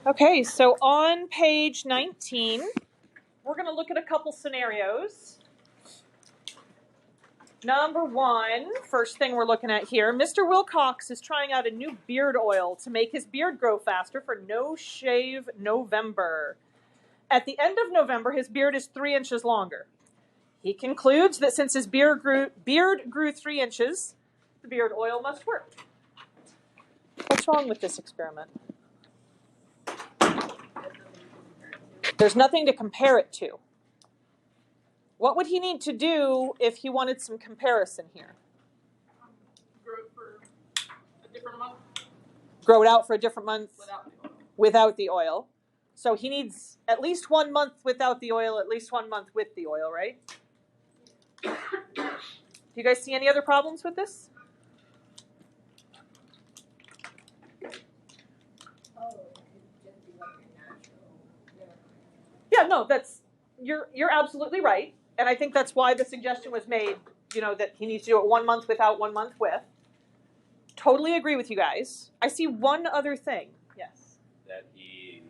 Okay, so on page 19, we're going to look at a couple scenarios. Number one, first thing we're looking at here, Mr. Wilcox is trying out a new beard oil to make his beard grow faster for No Shave November. At the end of November, his beard is 3 inches longer. He concludes that since his beard grew 3 inches, the beard oil must work. What's wrong with this experiment? There's nothing to compare it to. What would he need to do if he wanted some comparison here? Grow it for a different month. Grow it out for a different month Without the oil. without the oil. So he needs at least 1 month without the oil, at least 1 month with the oil, right? Do you guys see any other problems with this? Yeah, no, that's you're absolutely right. And I think that's why the suggestion was made, that he needs to do it 1 month without, 1 month with. Totally agree with you guys. I see one other thing. Yes. That he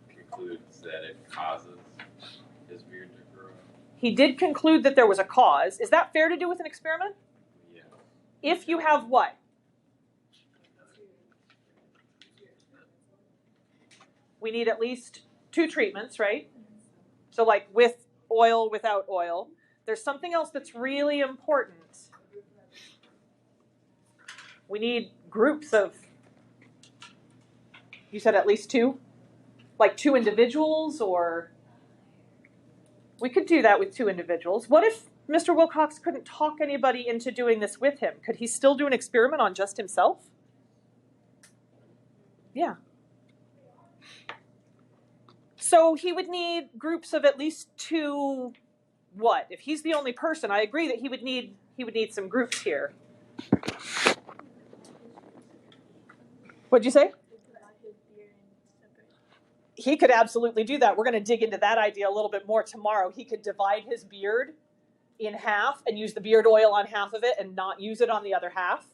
concludes that it causes his beard to grow. He did conclude that there was a cause. Is that fair to do with an experiment? Yeah. If you have what? We need at least 2 treatments, right? So like with oil, without oil. There's something else that's really important. We need groups of, you said at least 2? Like 2 individuals, or we could do that with 2 individuals. What if Mr. Wilcox couldn't talk anybody into doing this with him? Could he still do an experiment on just himself? Yeah. So he would need groups of at least 2, what? If he's the only person, I agree that he would need some groups here. What'd you say? He could absolutely do that. We're going to dig into that idea a little bit more tomorrow. He could divide his beard in half and use the beard oil on half of it and not use it on the other half.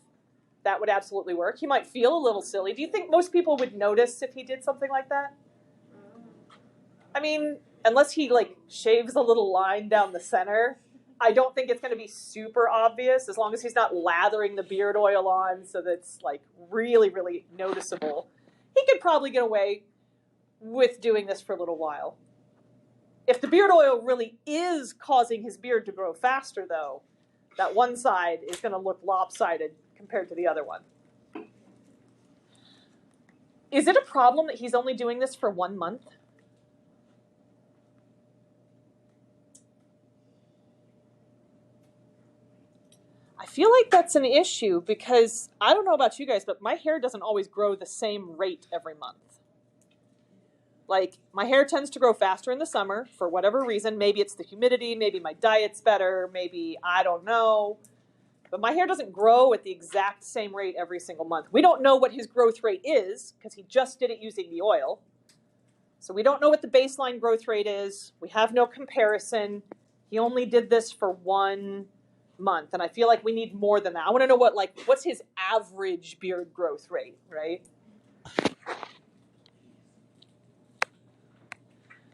That would absolutely work. He might feel a little silly. Do you think most people would notice if he did something like that? I mean, unless he shaves a little line down the center, I don't think it's going to be super obvious, as long as he's not lathering the beard oil on so that's really, really noticeable. He could probably get away with doing this for a little while. If the beard oil really is causing his beard to grow faster, though, that one side is going to look lopsided compared to the other one. Is it a problem that he's only doing this for 1 month? I feel like that's an issue because I don't know about you guys, but my hair doesn't always grow the same rate every month. My hair tends to grow faster in the summer for whatever reason. Maybe it's the humidity, maybe my diet's better, maybe I don't know. But my hair doesn't grow at the exact same rate every single month. We don't know what his growth rate is because he just did it using the oil. So we don't know what the baseline growth rate is. We have no comparison. He only did this for 1 month, and I feel like we need more than that. I want to know what's his average beard growth rate, right?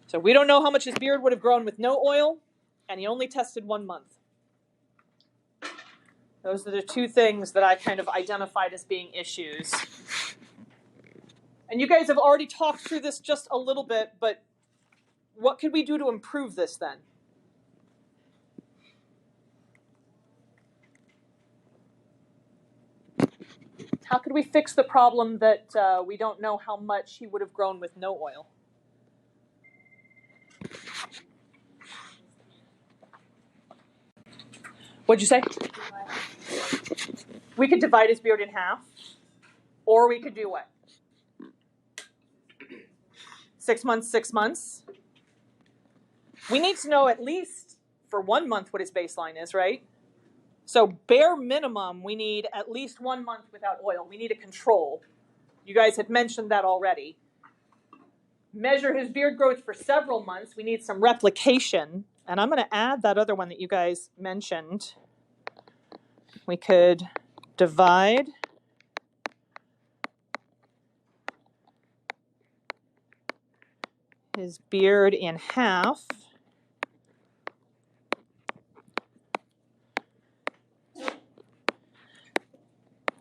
So we don't know how much his beard would have grown with no oil, and he only tested 1 month. Those are the 2 things that I kind of identified as being issues. And you guys have already talked through this just a little bit, but what could we do to improve this then? How could we fix the problem that we don't know how much he would have grown with no oil? What'd you say? We could divide his beard in half, or we could do what? 6 months, 6 months. We need to know at least for 1 month what his baseline is, right? So bare minimum, we need at least 1 month without oil. We need a control. You guys had mentioned that already. Measure his beard growth for several months. We need some replication. And I'm going to add that other one that you guys mentioned. We could divide his beard in half.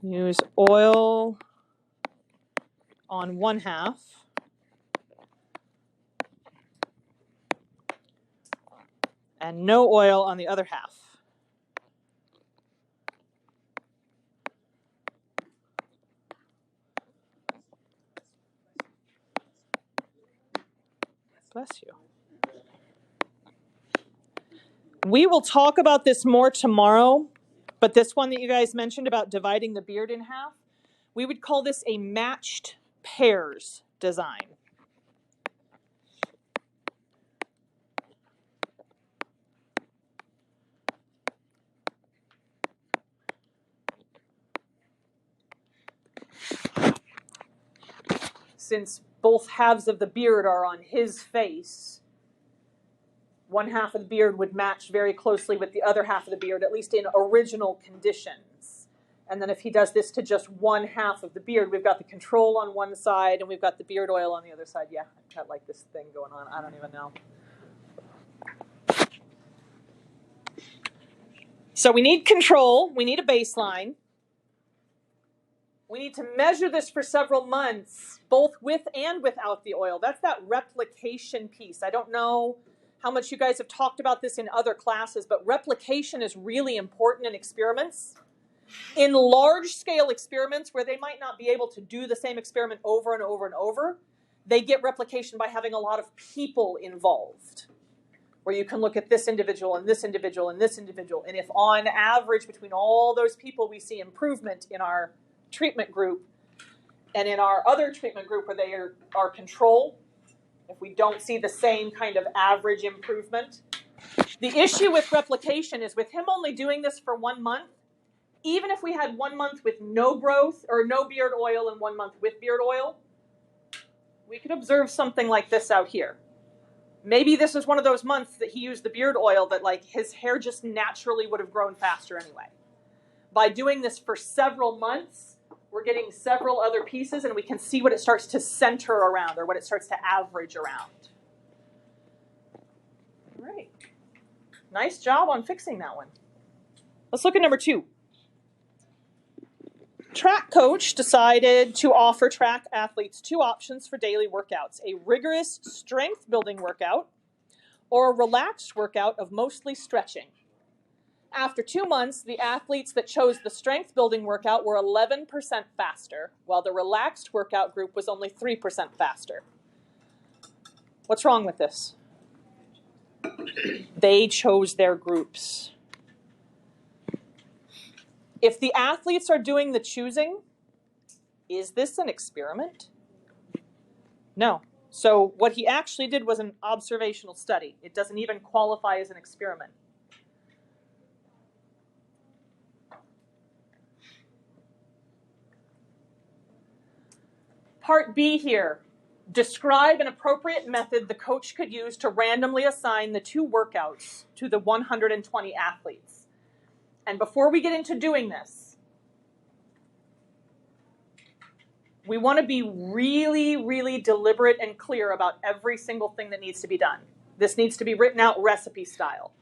Use oil on one half. And no oil on the other half. Bless you. We will talk about this more tomorrow, but this one that you guys mentioned about dividing the beard in half, we would call this a matched pairs design. Since both halves of the beard are on his face, one half of the beard would match very closely with the other half of the beard, at least in original conditions. And then if he does this to just one half of the beard, we've got the control on one side and we've got the beard oil on the other side. Yeah, I've got like this thing going on. I don't even know. So we need control. We need a baseline. We need to measure this for several months, both with and without the oil. That's that replication piece. I don't know how much you guys have talked about this in other classes, but replication is really important in experiments. In large-scale experiments where they might not be able to do the same experiment over and over and over, they get replication by having a lot of people involved, where you can look at this individual and this individual and this individual. And if on average between all those people we see improvement in our treatment group and in our other treatment group where they are control, if we don't see the same kind of average improvement. The issue with replication is with him only doing this for 1 month, even if we had 1 month with no growth or no beard oil and 1 month with beard oil, we could observe something like this out here. Maybe this is one of those months that he used the beard oil that like his hair just naturally would have grown faster anyway. By doing this for several months, we're getting several other pieces and we can see what it starts to center around or what it starts to average around. All right. Nice job on fixing that one. Let's look at number 2. Track coach decided to offer track athletes 2 options for daily workouts: a rigorous strength building workout or a relaxed workout of mostly stretching. After 2 months, the athletes that chose the strength building workout were 11% faster, while the relaxed workout group was only 3% faster. What's wrong with this? They chose their groups. If the athletes are doing the choosing, is this an experiment? No. So what he actually did was an observational study. It doesn't even qualify as an experiment. Part B here. Describe an appropriate method the coach could use to randomly assign the 2 workouts to the 120 athletes. And before we get into doing this, we want to be really, really deliberate and clear about every single thing that needs to be done. This needs to be written out recipe style.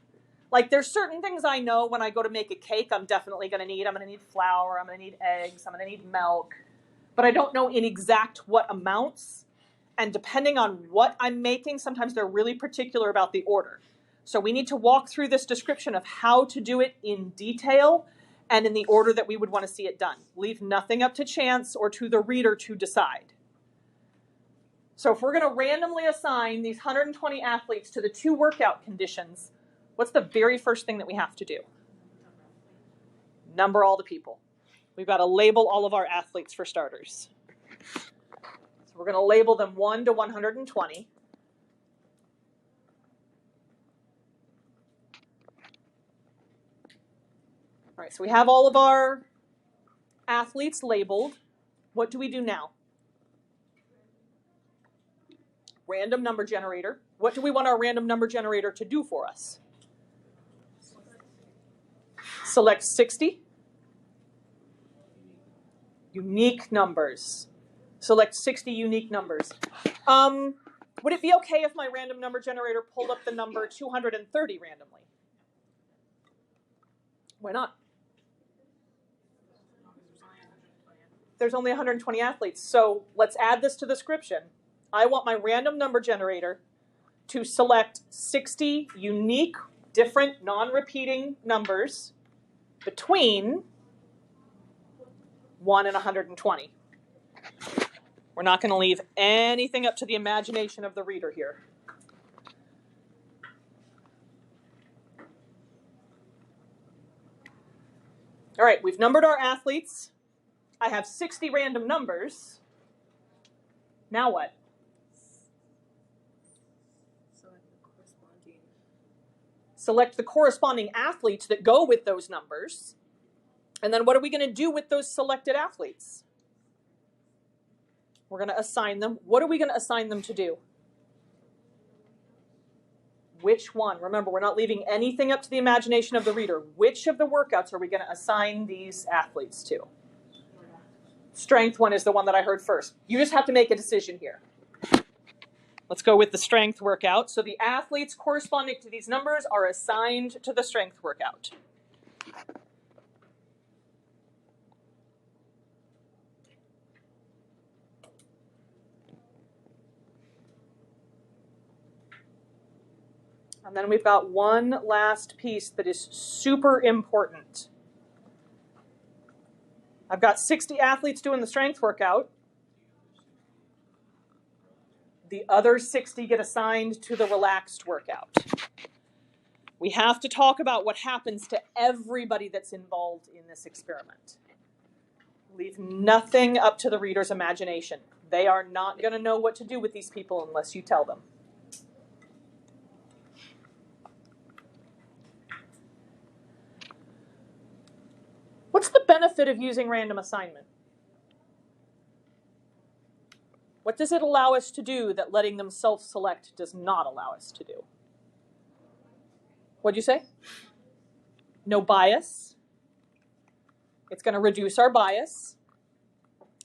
Like there's certain things I know when I go to make a cake I'm definitely going to need. I'm going to need flour, I'm going to need eggs, I'm going to need milk. But I don't know in exact what amounts. And depending on what I'm making, sometimes they're really particular about the order. So we need to walk through this description of how to do it in detail and in the order that we would want to see it done. Leave nothing up to chance or to the reader to decide. So if we're going to randomly assign these 120 athletes to the 2 workout conditions, what's the very first thing that we have to do? Number all the people. We've got to label all of our athletes for starters. So we're going to label them 1 to 120. All right, so we have all of our athletes labeled. What do we do now? Random number generator. What do we want our random number generator to do for us? Select 60. Unique numbers. Select 60 unique numbers. Would it be okay if my random number generator pulled up the number 230 randomly? Why not? There's only 120 athletes. So let's add this to the description. I want my random number generator to select 60 unique, different, non-repeating numbers between 1 and 120. We're not going to leave anything up to the imagination of the reader here. All right, we've numbered our athletes. I have 60 random numbers. Now what? Select the corresponding athletes that go with those numbers. And then what are we going to do with those selected athletes? We're going to assign them. What are we going to assign them to do? Which one? Remember, we're not leaving anything up to the imagination of the reader. Which of the workouts are we going to assign these athletes to? Strength one is the one that I heard first. You just have to make a decision here. Let's go with the strength workout. So the athletes corresponding to these numbers are assigned to the strength workout. And then we've got one last piece that is super important. I've got 60 athletes doing the strength workout. The other 60 get assigned to the relaxed workout. We have to talk about what happens to everybody that's involved in this experiment. Leave nothing up to the reader's imagination. They are not going to know what to do with these people unless you tell them. What's the benefit of using random assignment? What does it allow us to do that letting them self-select does not allow us to do? What'd you say? No bias. It's going to reduce our bias.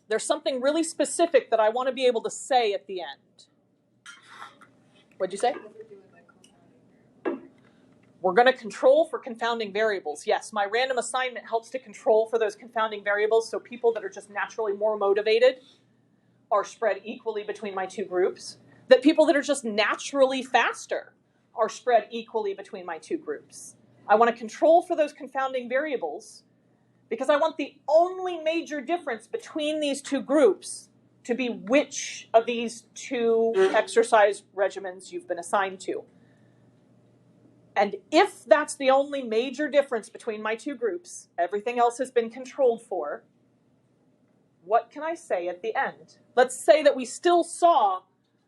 There's something really specific that I want to be able to say at the end. What'd you say? We're going to control for confounding variables. Yes, my random assignment helps to control for those confounding variables, so people that are just naturally more motivated are spread equally between my two groups. That people that are just naturally faster are spread equally between my two groups. I want to control for those confounding variables because I want the only major difference between these two groups to be which of these two exercise regimens you've been assigned to. And if that's the only major difference between my two groups, everything else has been controlled for, what can I say at the end? Let's say that we still saw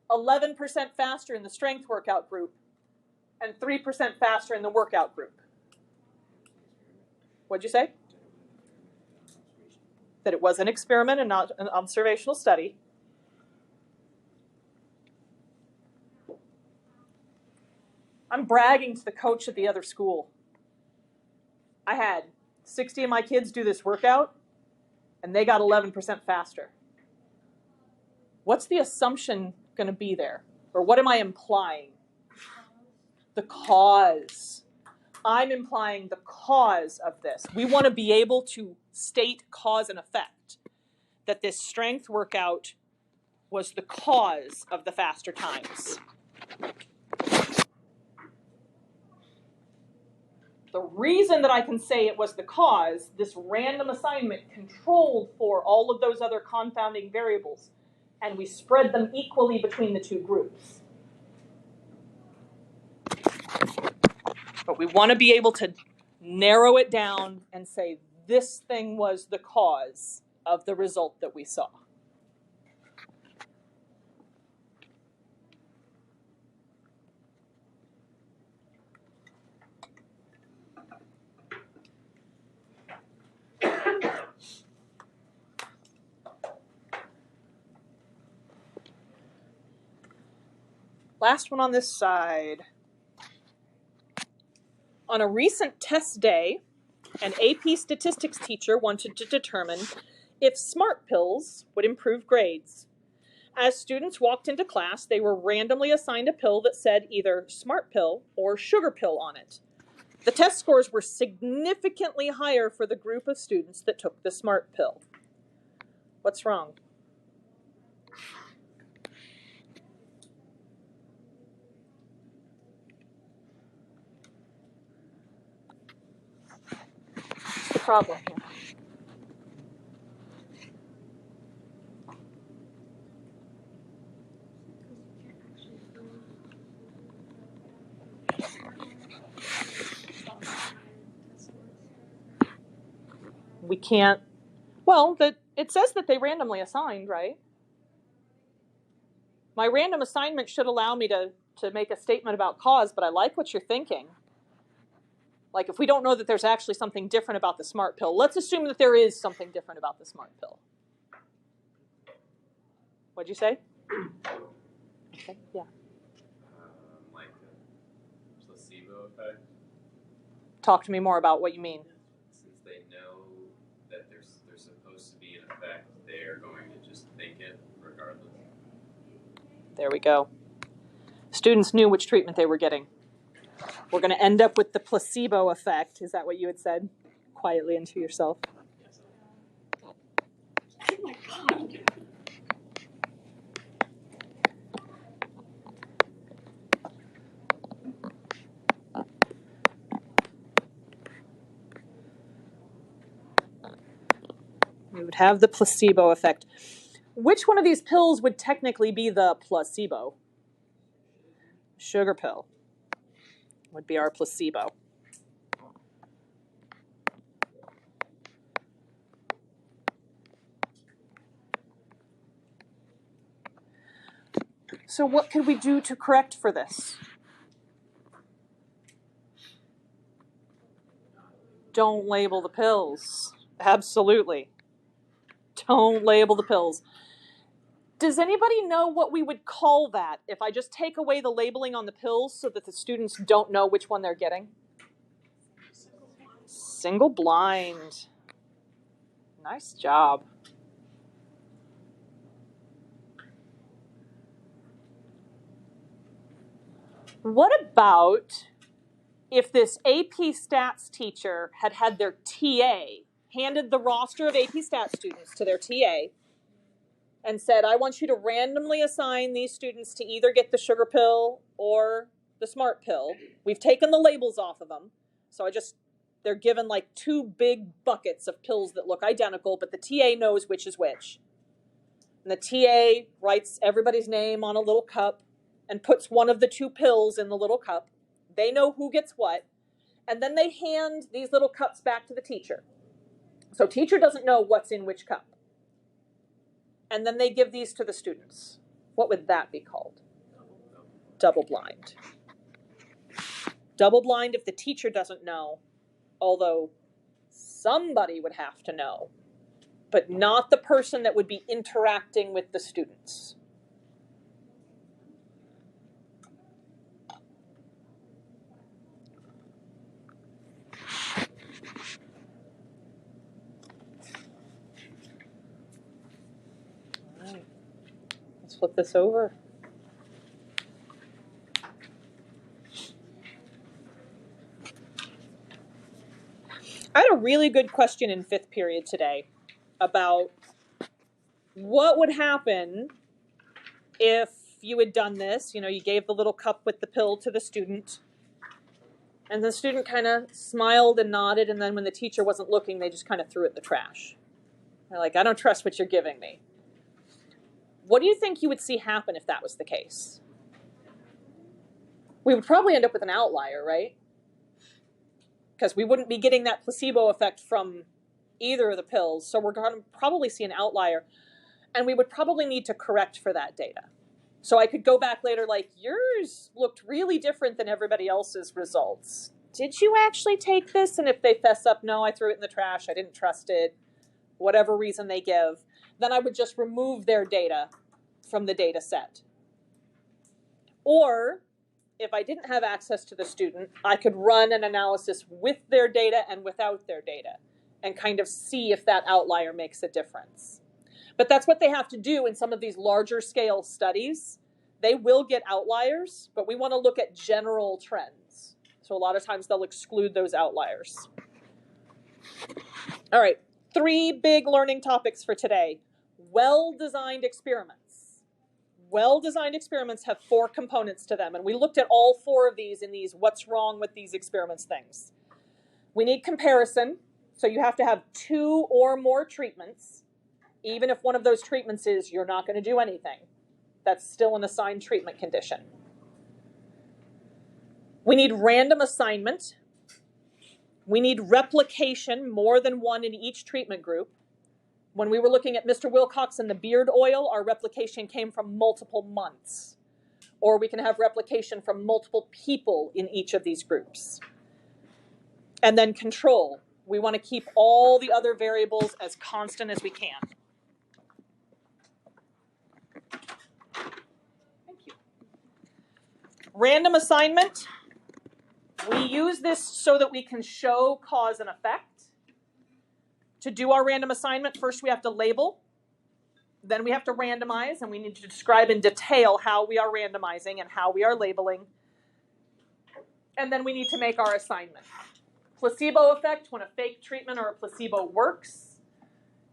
11% faster in the strength workout group and 3% faster in the workout group. What'd you say? That it was an experiment and not an observational study. I'm bragging to the coach at the other school. I had 60 of my kids do this workout, and they got 11% faster. What's the assumption going to be there? Or what am I implying? The cause. I'm implying the cause of this. We want to be able to state cause and effect. That this strength workout was the cause of the faster times. The reason that I can say it was the cause, this random assignment controlled for all of those other confounding variables, and we spread them equally between the two groups. But we want to be able to narrow it down and say this thing was the cause of the result that we saw. Last one on this side. On a recent test day, an AP statistics teacher wanted to determine if smart pills would improve grades. As students walked into class, they were randomly assigned a pill that said either smart pill or sugar pill on it. The test scores were significantly higher for the group of students that took the smart pill. What's wrong? What's the problem here? We can't, well, it says that they randomly assigned, right? My random assignment should allow me to make a statement about cause, but I like what you're thinking. Like if we don't know that there's actually something different about the smart pill, let's assume that there is something different about the smart pill. What'd you say? Okay, yeah. Like a placebo effect. Talk to me more about what you mean. Since they know that there's supposed to be an effect, they are going to just think it regardless. There we go. Students knew which treatment they were getting. We're going to end up with the placebo effect. Is that what you had said? Quietly into yourself. Oh my god. We would have the placebo effect. Which one of these pills would technically be the placebo? Sugar pill would be our placebo. So what could we do to correct for this? Don't label the pills. Absolutely. Don't label the pills. Does anybody know what we would call that if I just take away the labeling on the pills so that the students don't know which one they're getting? Single blind. Nice job. What about if this AP Stats teacher had had their TA, handed the roster of AP Stats students to their TA, and said, I want you to randomly assign these students to either get the sugar pill or the smart pill. We've taken the labels off of them. So they're given like two big buckets of pills that look identical, but the TA knows which is which. And the TA writes everybody's name on a little cup and puts one of the two pills in the little cup. They know who gets what. And then they hand these little cups back to the teacher. So teacher doesn't know what's in which cup. And then they give these to the students. What would that be called? Double blind. Double blind if the teacher doesn't know, although somebody would have to know, but not the person that would be interacting with the students. All right. Let's flip this over. I had a really good question in 5th period today about what would happen if you had done this. You know, you gave the little cup with the pill to the student, and the student kind of smiled and nodded, and then when the teacher wasn't looking, they just kind of threw it in the trash. They're like, I don't trust what you're giving me. What do you think you would see happen if that was the case? We would probably end up with an outlier, right? Because we wouldn't be getting that placebo effect from either of the pills, so we're going to probably see an outlier, and we would probably need to correct for that data. So I could go back later like, yours looked really different than everybody else's results. Did you actually take this? And if they fess up, no, I threw it in the trash, I didn't trust it, whatever reason they give, then I would just remove their data from the data set. Or if I didn't have access to the student, I could run an analysis with their data and without their data and kind of see if that outlier makes a difference. But that's what they have to do in some of these larger scale studies. They will get outliers, but we want to look at general trends. So a lot of times they'll exclude those outliers. All right, 3 big learning topics for today. Well-designed experiments. Well-designed experiments have 4 components to them, and we looked at all 4 of these in these what's wrong with these experiments things. We need comparison, so you have to have 2 or more treatments. Even if one of those treatments is you're not going to do anything, that's still an assigned treatment condition. We need random assignment. We need replication, more than one in each treatment group. When we were looking at Mr. Wilcox and the beard oil, our replication came from multiple months. Or we can have replication from multiple people in each of these groups. And then control. We want to keep all the other variables as constant as we can. Thank you. Random assignment. We use this so that we can show cause and effect. To do our random assignment, first we have to label. Then we have to randomize, and we need to describe in detail how we are randomizing and how we are labeling. And then we need to make our assignment. Placebo effect, when a fake treatment or a placebo works.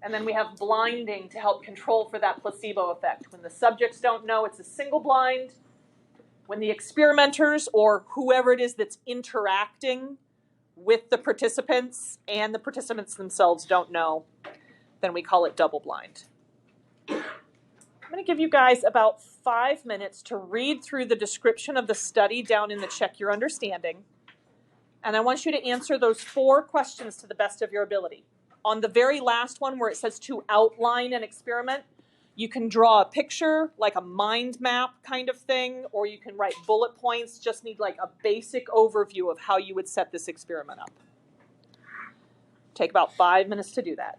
And then we have blinding to help control for that placebo effect. When the subjects don't know, it's a single blind. When the experimenters or whoever it is that's interacting with the participants and the participants themselves don't know, then we call it double blind. I'm going to give you guys about 5 minutes to read through the description of the study down in the Check Your Understanding. And I want you to answer those 4 questions to the best of your ability. On the very last one where it says to outline an experiment, you can draw a picture, like a mind map kind of thing, or you can write bullet points. Just need like a basic overview of how you would set this experiment up. Take about 5 minutes to do that.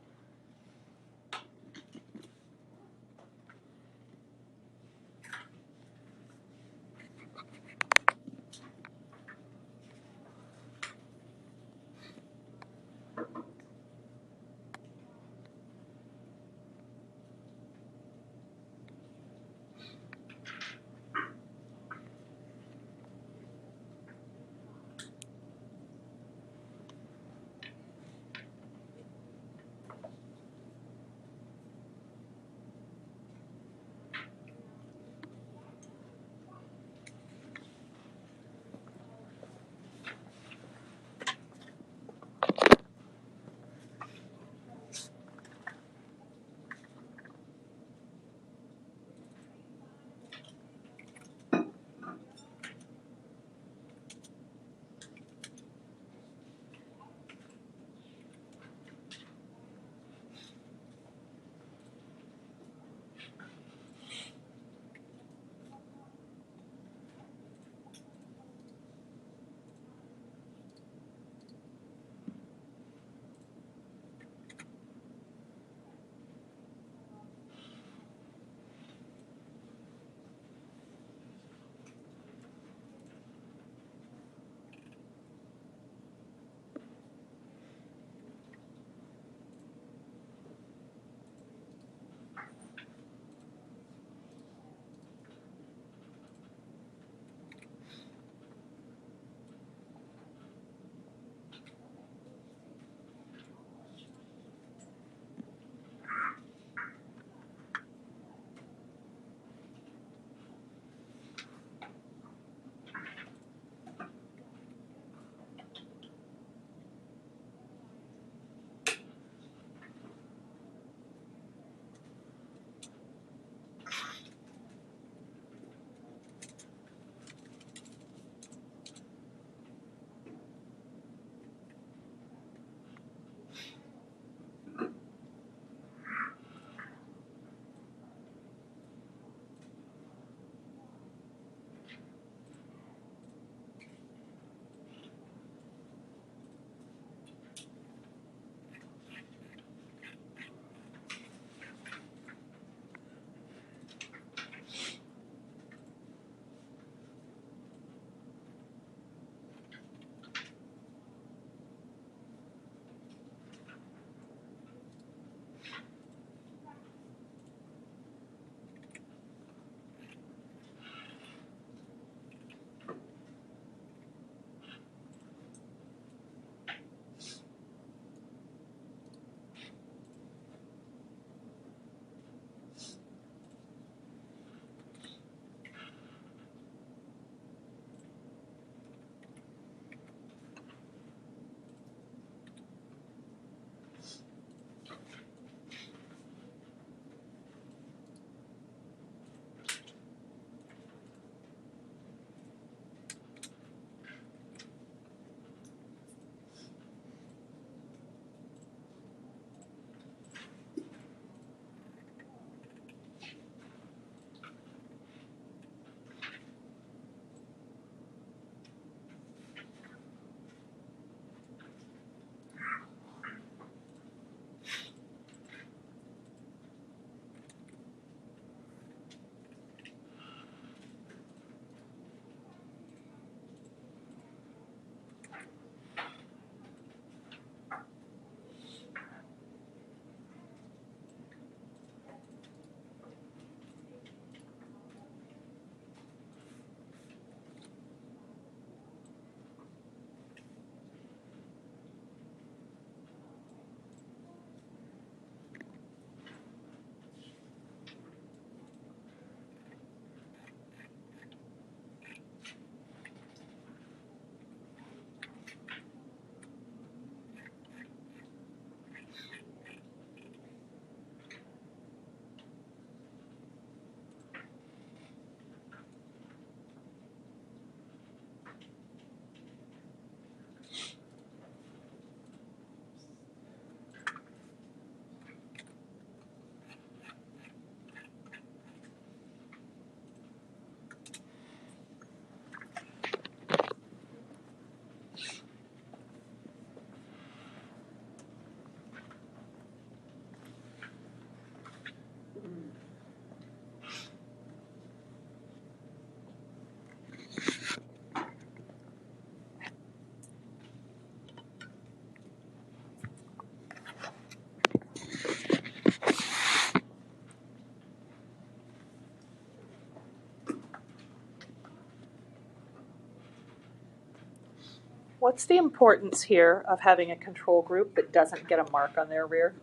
What's the importance here of having a control group that doesn't get a mark on their rear?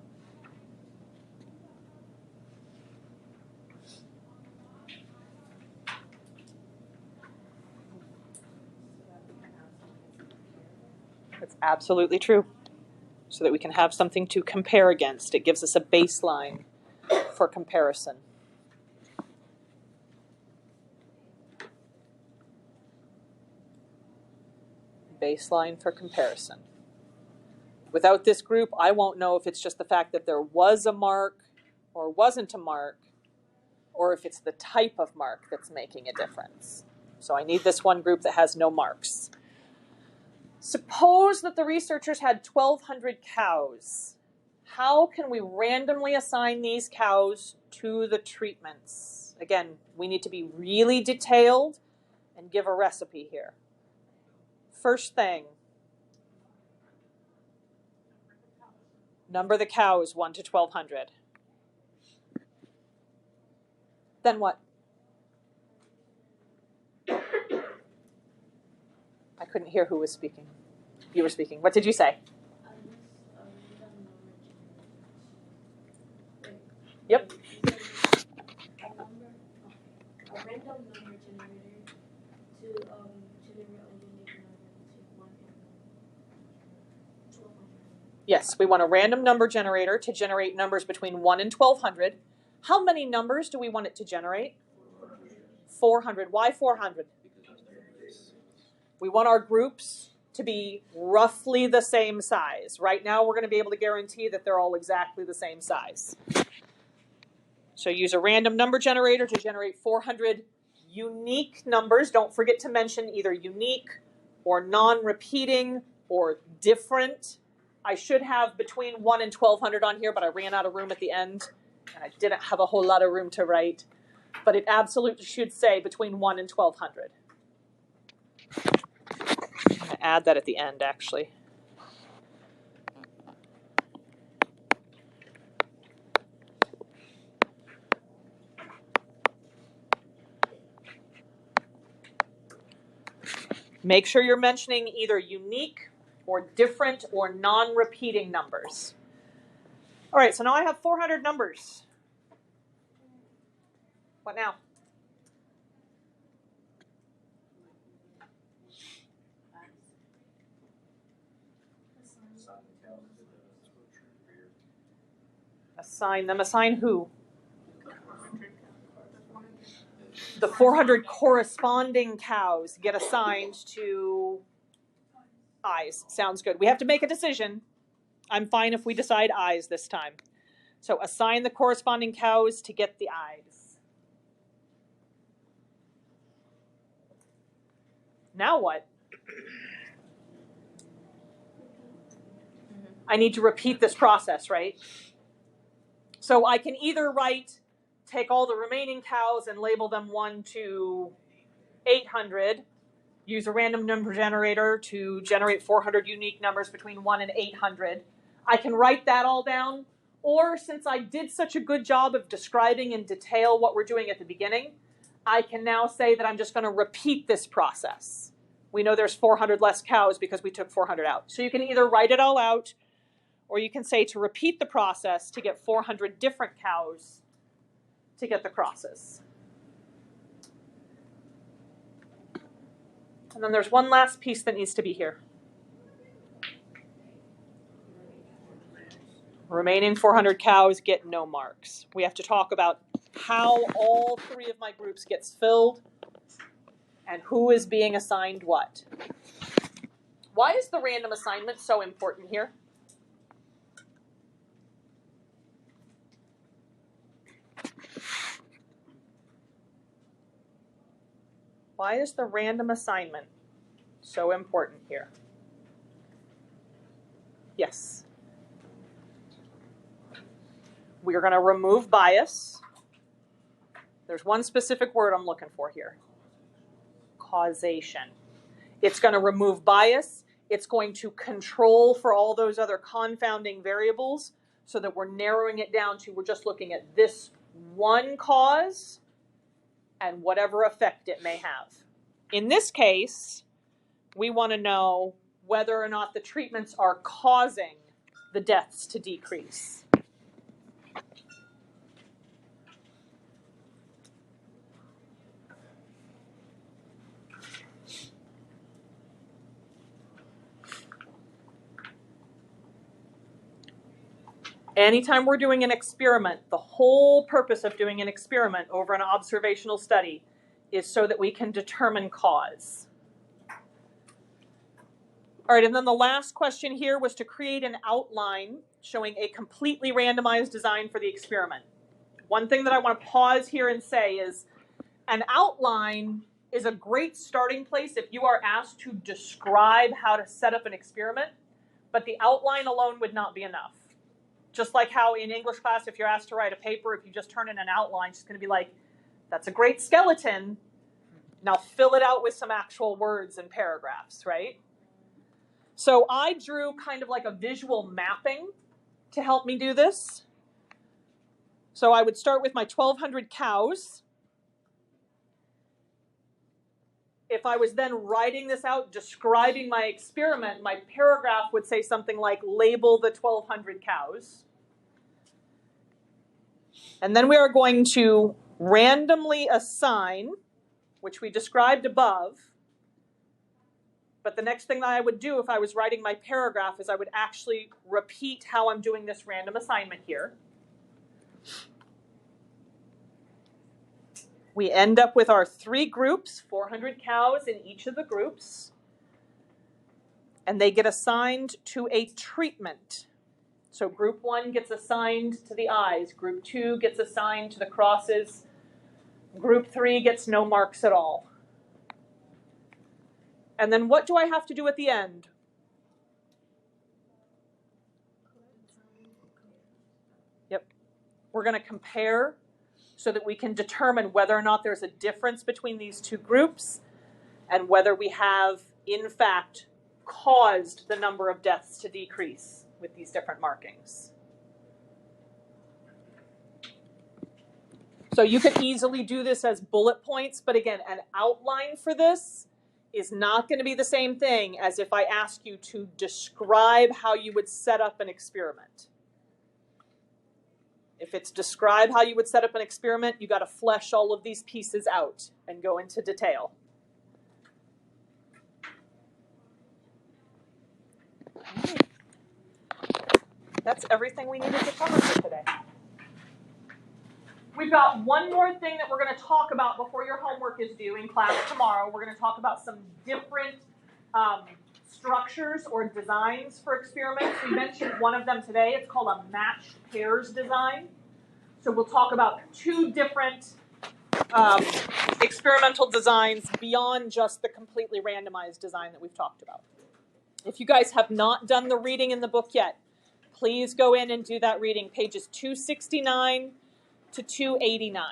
That's absolutely true. So that we can have something to compare against. It gives us a baseline for comparison. Baseline for comparison. Without this group, I won't know if it's just the fact that there was a mark or wasn't a mark, or if it's the type of mark that's making a difference. So I need this one group that has no marks. Suppose that the researchers had 1,200 cows. How can we randomly assign these cows to the treatments? Again, we need to be really detailed and give a recipe here. First thing, number the cows 1 to 1,200. Then what? I couldn't hear who was speaking. You were speaking. What did you say? Yep. A random number generator to generate a unique number between 1 and 1,200. Yes, we want a random number generator to generate numbers between 1 and 1,200. How many numbers do we want it to generate? 400. Why 400? We want our groups to be roughly the same size. Right now, we're going to be able to guarantee that they're all exactly the same size. So use a random number generator to generate 400 unique numbers. Don't forget to mention either unique or non-repeating or different. I should have between 1 and 1,200 on here, but I ran out of room at the end, and I didn't have a whole lot of room to write. But it absolutely should say between 1 and 1,200. I'm going to add that at the end, actually. Make sure you're mentioning either unique or different or non-repeating numbers. All right, so now I have 400 numbers. What now? Assign them. Assign who? The 400 corresponding cows get assigned to eyes. Sounds good. We have to make a decision. I'm fine if we decide eyes this time. So assign the corresponding cows to get the eyes. Now what? I need to repeat this process, right? So I can either take all the remaining cows and label them 1 to 800, use a random number generator to generate 400 unique numbers between 1 and 800. I can write that all down, or since I did such a good job of describing in detail what we're doing at the beginning, I can now say that I'm just going to repeat this process. We know there's 400 less cows because we took 400 out. So you can either write it all out, or you can say to repeat the process to get 400 different cows to get the crosses. And then there's one last piece that needs to be here. Remaining 400 cows get no marks. We have to talk about how all 3 of my groups gets filled and who is being assigned what. Why is the random assignment so important here? Why is the random assignment so important here? Yes. We're going to remove bias. There's one specific word I'm looking for here. Causation. It's going to remove bias. It's going to control for all those other confounding variables so that we're narrowing it down to we're just looking at this one cause and whatever effect it may have. In this case, we want to know whether or not the treatments are causing the deaths to decrease. Anytime we're doing an experiment, the whole purpose of doing an experiment over an observational study is so that we can determine cause. All right, and then the last question here was to create an outline showing a completely randomized design for the experiment. One thing that I want to pause here and say is an outline is a great starting place if you are asked to describe how to set up an experiment, but the outline alone would not be enough. Just like how in English class, if you're asked to write a paper, if you just turn in an outline, it's going to be like, that's a great skeleton. Now fill it out with some actual words and paragraphs, right? So I drew kind of like a visual mapping to help me do this. So I would start with my 1,200 cows. If I was then writing this out, describing my experiment, my paragraph would say something like, label the 1,200 cows. And then we are going to randomly assign, which we described above. But the next thing that I would do if I was writing my paragraph is I would actually repeat how I'm doing this random assignment here. We end up with our 3 groups, 400 cows in each of the groups. And they get assigned to a treatment. So group 1 gets assigned to the eyes. Group 2 gets assigned to the crosses. Group 3 gets no marks at all. And then what do I have to do at the end? Yep. We're going to compare so that we can determine whether or not there's a difference between these 2 groups and whether we have, in fact, caused the number of deaths to decrease with these different markings. So you could easily do this as bullet points, but again, an outline for this is not going to be the same thing as if I ask you to describe how you would set up an experiment. If it's describe how you would set up an experiment, you got to flesh all of these pieces out and go into detail. That's everything we needed to cover for today. We've got one more thing that we're going to talk about before your homework is due in class tomorrow. We're going to talk about some different structures or designs for experiments. We mentioned one of them today. It's called a matched pairs design. So we'll talk about 2 different experimental designs beyond just the completely randomized design that we've talked about. If you guys have not done the reading in the book yet, please go in and do that reading, pages 269 to 289.